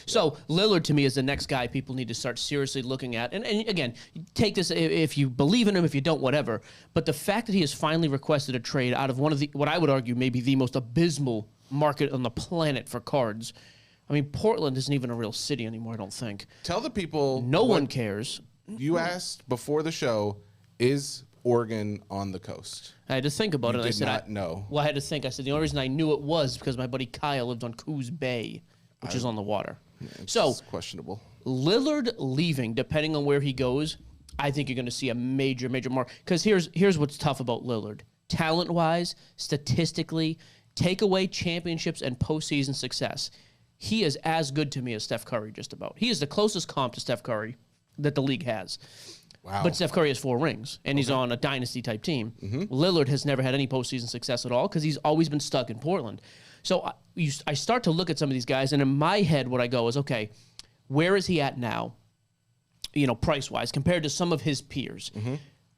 So Lillard, to me, is the next guy people need to start seriously looking at. And again, take this if you believe in him, if you don't, whatever. But the fact that he has finally requested a trade out of one of the, what I would argue, maybe the most abysmal market on the planet for cards. I mean, Portland isn't even a real city anymore, I don't think. Tell the people. No one cares. You asked before the show, is Oregon on the coast? I had to think about it. You I did said, not know. Well, I had to think. I said, the only reason I knew it was because my buddy Kyle lived on Coos Bay, which is on the water. So It's questionable. Lillard leaving, depending on where he goes, I think you're going to see a major mark. Because here's what's tough about Lillard. Talent-wise, statistically, take away championships and postseason success. He is as good to me as Steph Curry, just about. He is the closest comp to Steph Curry that the league has. Wow. But Steph Curry has 4 rings, and he's on a dynasty-type team. Lillard has never had any postseason success at all because he's always been stuck in Portland. So I start to look at some of these guys, and in my head, what I go is, okay, where is he at now, price-wise, compared to some of his peers?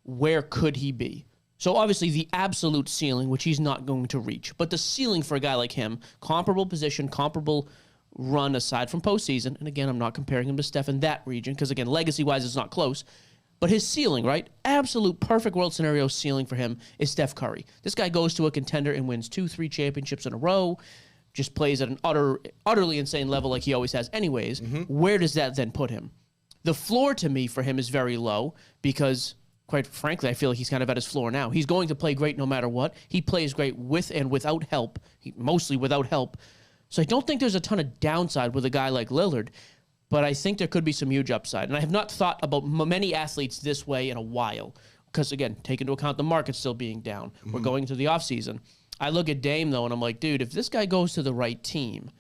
Where could he be? So obviously the absolute ceiling, which he's not going to reach, but the ceiling for a guy like him, comparable position, comparable run aside from postseason, and again, I'm not comparing him to Steph in that region, because again, legacy-wise, it's not close, but his ceiling, right? Absolute perfect world scenario ceiling for him is Steph Curry. This guy goes to a contender and wins 2-3 championships in a row, just plays at an utterly insane level like he always has anyways. Where does that then put him? The floor to me for him is very low because, quite frankly, I feel like he's kind of at his floor now. He's going to play great no matter what. He plays great with and without help, mostly without help. So I don't think there's a ton of downside with a guy like Lillard, but I think there could be some huge upside. And I have not thought about many athletes this way in a while because, again, take into account the market still being down. We're going into the offseason. I look at Dame, though, and I'm like, dude, if this guy goes to the right team,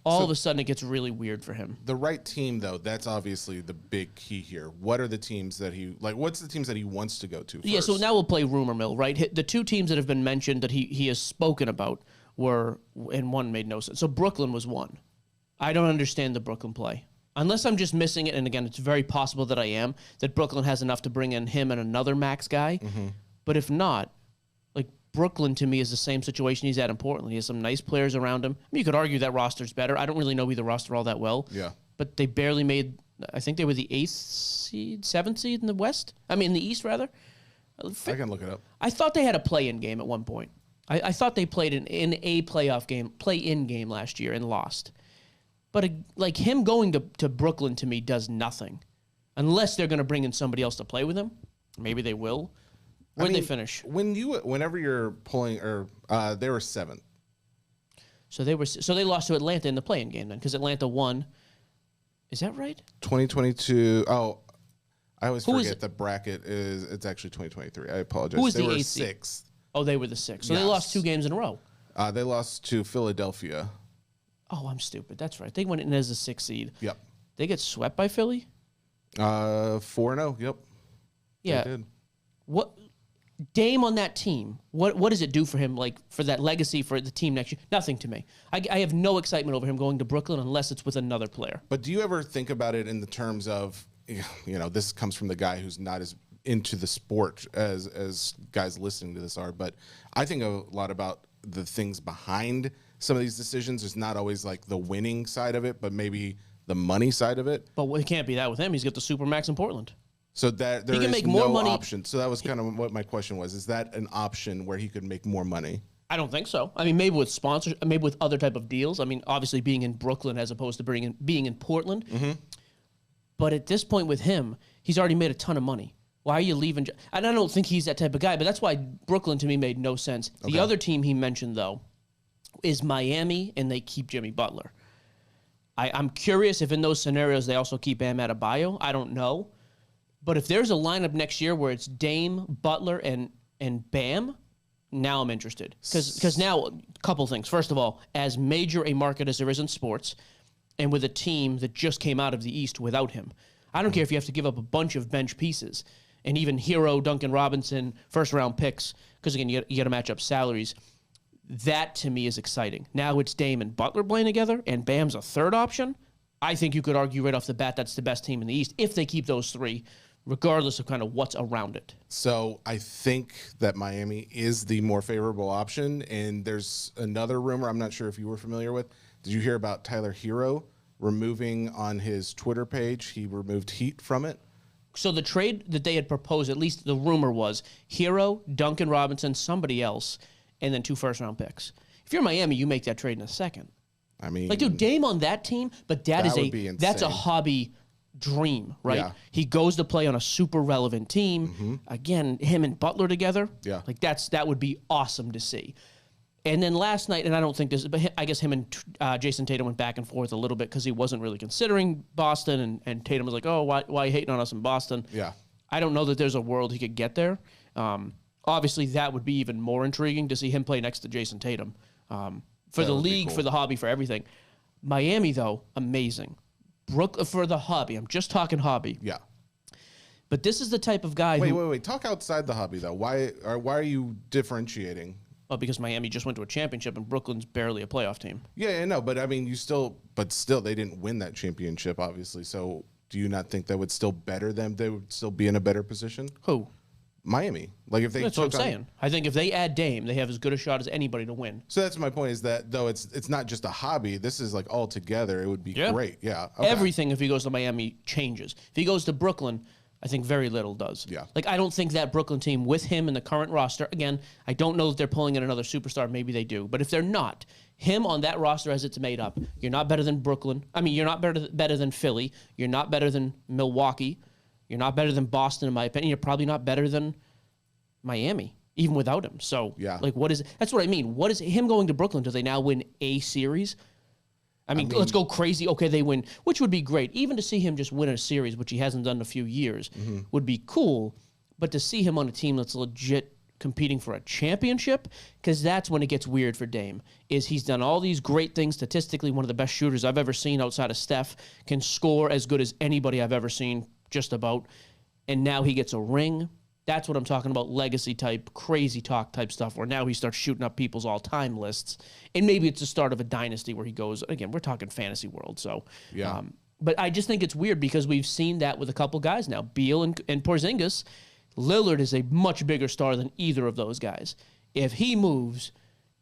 all of a sudden it gets really weird for him. The right team, though, that's obviously the big key here. What are the teams that what's the teams that he wants to go to first? Yeah, so now we'll play rumor mill, right? The 2 teams that have been mentioned that he has spoken about were, and one made no sense. So Brooklyn was one. I don't understand the Brooklyn play. Unless I'm just missing it, and again, it's very possible that I am, that Brooklyn has enough to bring in him and another max guy. But if not, like Brooklyn to me is the same situation he's at in Portland. He has some nice players around him. I mean, you could argue that roster's better. I don't really know either roster all that well. Yeah. But they barely made, I think they were the 8th seed, 7th seed in the West? I mean, in the East, rather. I can look it up. I thought they had a play-in game at one point. I thought they played in a play-in game last year and lost. But like him going to Brooklyn to me does nothing, unless they're going to bring in somebody else to play with him. Maybe they will. Where'd they finish? Whenever you're pulling, they were 7th. So they lost to Atlanta in the play-in game then, because Atlanta won. Is that right? 2022. Oh, I always forget the bracket it's actually 2023. I apologize. Who was they the were 8th seed? 6th. Oh, they were the 6th. So they lost 2 games in a row. They lost to Philadelphia. Oh, I'm stupid. That's right. They went in as a 6th seed. Yep. They get swept by Philly? 4-0. Yep. Yeah. They did. What Dame on that team? What does it do for him? Like for that legacy for the team next year? Nothing to me. I have no excitement over him going to Brooklyn unless it's with another player. But do you ever think about it in the terms of, this comes from the guy who's not as into the sport as guys listening to this are, but I think a lot about the things behind some of these decisions. Is not always like the winning side of it, but maybe the money side of it. But it can't be that with him. He's got the Supermax in Portland. So that there He can is make more no money. option. So that was kind of what my question was. Is that an option where he could make more money? I don't think so. I mean, maybe with sponsors, maybe with other type of deals. I mean, obviously being in Brooklyn as opposed to being in Portland. But at this point with him, he's already made a ton of money. Why are you leaving? And I don't think he's that type of guy, but that's why Brooklyn to me made no sense. The other team he mentioned, though, is Miami, and they keep Jimmy Butler. I'm curious if in those scenarios they also keep Bam Adebayo. I don't know. But if there's a lineup next year where it's Dame, Butler, and Bam, now I'm interested. Because now, a couple things. First of all, as major a market as there is in sports, and with a team that just came out of the East without him, I don't care if you have to give up a bunch of bench pieces, and even Hero, Duncan Robinson, first-round picks, because, again, you got to match up salaries. That, to me, is exciting. Now it's Dame and Butler playing together, and Bam's a third option. I think you could argue right off the bat that's the best team in the East if they keep those 3, regardless of kind of what's around it. So I think that Miami is the more favorable option, and there's another rumor I'm not sure if you were familiar with. Did you hear about Tyler Hero removing on his Twitter page. He removed Heat from it. So the trade that they had proposed, at least the rumor was Hero, Duncan Robinson, somebody else, and then 2 first-round picks. If you're Miami, you make that trade in a second. I mean, like, dude, Dame on that team, but that's a hobby dream, right? Yeah. He goes to play on a super relevant team. Again, him and Butler together. Yeah. Like that would be awesome to see. And then last night, and I don't think this, but I guess him and Jason Tatum went back and forth a little bit because he wasn't really considering Boston, and Tatum was like, "Oh, why are you hating on us in Boston?" Yeah. I don't know that there's a world he could get there. Obviously, that would be even more intriguing to see him play next to Jason Tatum. For the league, cool. For the hobby, for everything. Miami, though, amazing. For the hobby. I'm just talking hobby. Yeah. But this is the type of guy Wait. Talk outside the hobby, though. Why are you differentiating? Well, because Miami just went to a championship and Brooklyn's barely a playoff team. Yeah, no, but I mean, still, they didn't win that championship, obviously. So do you not think that would still better them? They would still be in a better position? Who? Miami. Like if they That's what I'm saying. I think if they add Dame, they have as good a shot as anybody to win. So that's my point, is that though it's not just a hobby, this is like all together, it would be great. Yeah. Okay. Everything, if he goes to Miami, changes. If he goes to Brooklyn, I think very little does. Yeah. Like, I don't think that Brooklyn team with him in the current roster, again, I don't know that they're pulling in another superstar. Maybe they do. But if they're not, him on that roster as it's made up, you're not better than Brooklyn. I mean, you're not better than Philly. You're not better than Milwaukee. You're not better than Boston, in my opinion. You're probably not better than Miami, even without him. So, yeah. Like, that's what I mean. What is him going to Brooklyn? Do they now win a series? I mean, let's go crazy. Okay, they win, which would be great. Even to see him just win a series, which he hasn't done in a few years, would be cool. But to see him on a team that's legit competing for a championship, because that's when it gets weird for Dame, is he's done all these great things statistically, one of the best shooters I've ever seen outside of Steph, can score as good as anybody I've ever seen, just about, and now he gets a ring. That's what I'm talking about, legacy type, crazy talk type stuff, where now he starts shooting up people's all-time lists. And maybe it's the start of a dynasty where he goes, again, we're talking fantasy world. So, yeah. But I just think it's weird because we've seen that with a couple guys now. Beal and Porzingis. Lillard is a much bigger star than either of those guys. If he moves,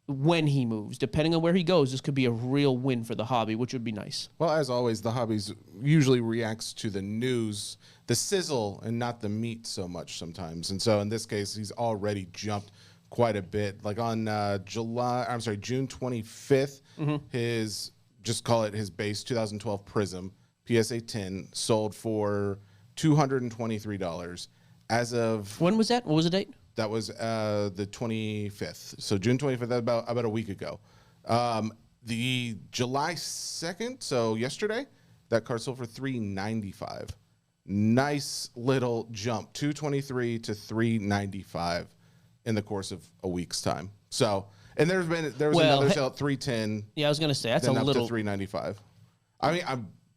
when he moves, depending on where he goes, this could be a real win for the hobby, which would be nice. Well, as always, the hobbies usually reacts to the news, the sizzle, and not the meat so much sometimes. And so in this case, he's already jumped quite a bit. Like on June 25th, just call it his base 2012 Prism PSA 10 sold for $223. As of when was that? What was the date? That was the 25th. So June 25th, about a week ago. The July 2nd, so yesterday, that card sold for $395. Nice little jump, $223 to $395 in the course of a week's time. So, and there was another sale at $310. Yeah, I was gonna say that's a little. Up to $395. I mean,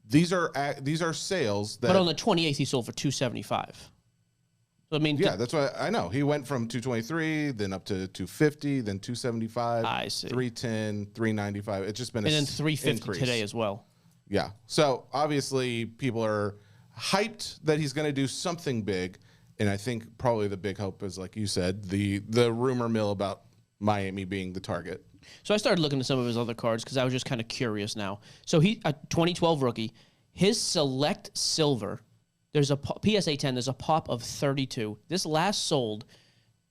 these are sales that. But on the 28th, he sold for $275. I mean, yeah, that's what I know. He went from 223, then up to 250, then 275. I see. 310, 395. It's just been and then 350 today as well. Yeah. So obviously people are hyped that he's going to do something big, and I think probably the big hope is, like you said, the rumor mill about Miami being the target. So I started looking at some of his other cards because I was just kind of curious now. So he a 2012 rookie, his select silver. There's a PSA 10. There's a pop of 32. This last sold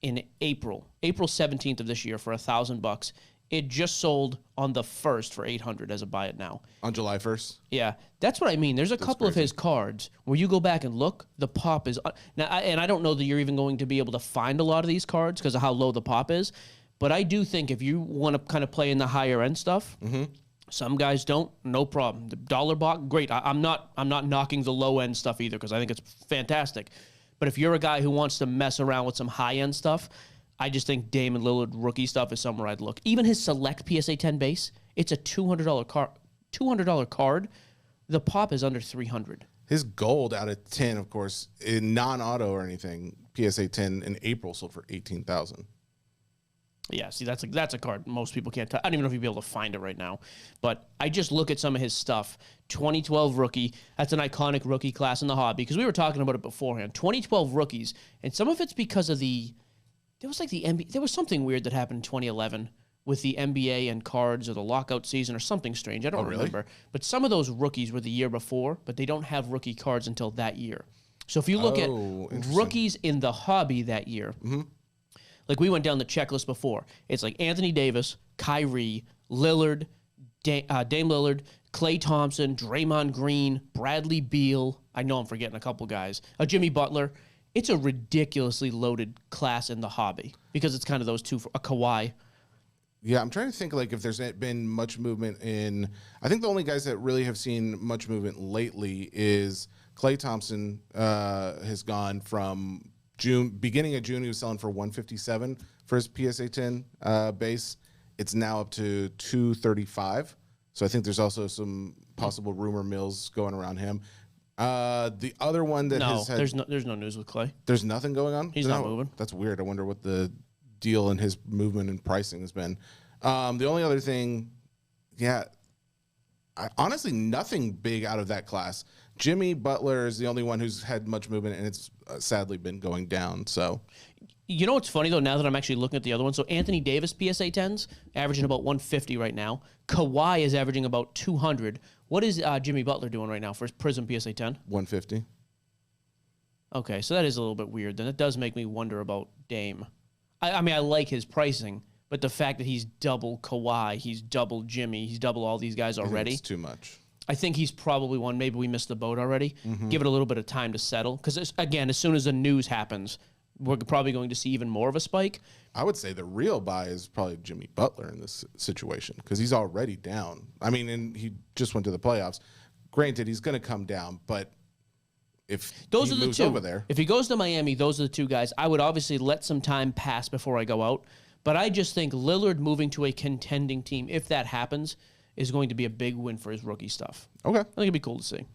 in April 17th of this year for $1,000. It just sold on the 1st for $800 as a buy it now. On July 1st? Yeah, that's what I mean. There's a couple of his cards where you go back and look. The pop is now, and I don't know that you're even going to be able to find a lot of these cards because of how low the pop is. But I do think if you want to kind of play in the higher end stuff. Some guys don't, no problem. The dollar box, great. I'm not knocking the low end stuff either because I think it's fantastic. But if you're a guy who wants to mess around with some high end stuff, I just think Damian Lillard rookie stuff is somewhere I'd look. Even his select PSA 10 base, it's a $200 card. $200 card. The pop is under $300. His gold out of 10, of course, in non-auto or anything, PSA 10 in April sold for $18,000. Yeah, see, that's a card most people can't touch. I don't even know if you'd be able to find it right now. But I just look at some of his stuff. 2012 rookie, that's an iconic rookie class in the hobby because we were talking about it beforehand. 2012 rookies, and some of it's because of there was something weird that happened in 2011 with the NBA and cards or the lockout season or something strange. I don't remember. But some of those rookies were the year before, but they don't have rookie cards until that year. So if you look at rookies in the hobby that year, like we went down the checklist before, it's like Anthony Davis, Kyrie, Lillard, Dame Lillard, Klay Thompson, Draymond Green, Bradley Beal. I know I'm forgetting a couple guys. Jimmy Butler. It's a ridiculously loaded class in the hobby because it's kind of those two. A Kawhi. Yeah, I'm trying to think like if there's been much movement in. I think the only guys that really have seen much movement lately is Klay Thompson. Has gone from beginning of June, he was selling for $157 for his PSA 10 base. It's now up to $235. So I think there's also some possible rumor mills going around him. The other one that has had, there's no news with Klay. There's nothing going on. He's not moving. That's weird. I wonder what the deal in his movement and pricing has been. The only other thing, honestly, nothing big out of that class. Jimmy Butler is the only one who's had much movement, and it's sadly been going down. So, you know what's funny though? Now that I'm actually looking at the other one, so Anthony Davis PSA 10s averaging about 150 right now. Kawhi is averaging about 200. What is Jimmy Butler doing right now for his Prism PSA 10? 150. Okay, so that is a little bit weird. Then it does make me wonder about Dame. I mean, I like his pricing, but the fact that he's double Kawhi, he's double Jimmy, he's double all these guys already. It's too much. I think he's probably one. Maybe we missed the boat already. Give it a little bit of time to settle. Because, again, as soon as the news happens, we're probably going to see even more of a spike. I would say the real buy is probably Jimmy Butler in this situation because he's already down. I mean, and he just went to the playoffs. Granted, he's going to come down, but if those he are the moves two. over there. If he goes to Miami, those are the two guys. I would obviously let some time pass before I go out. But I just think Lillard moving to a contending team, if that happens, is going to be a big win for his rookie stuff. Okay. I think it'd be cool to see.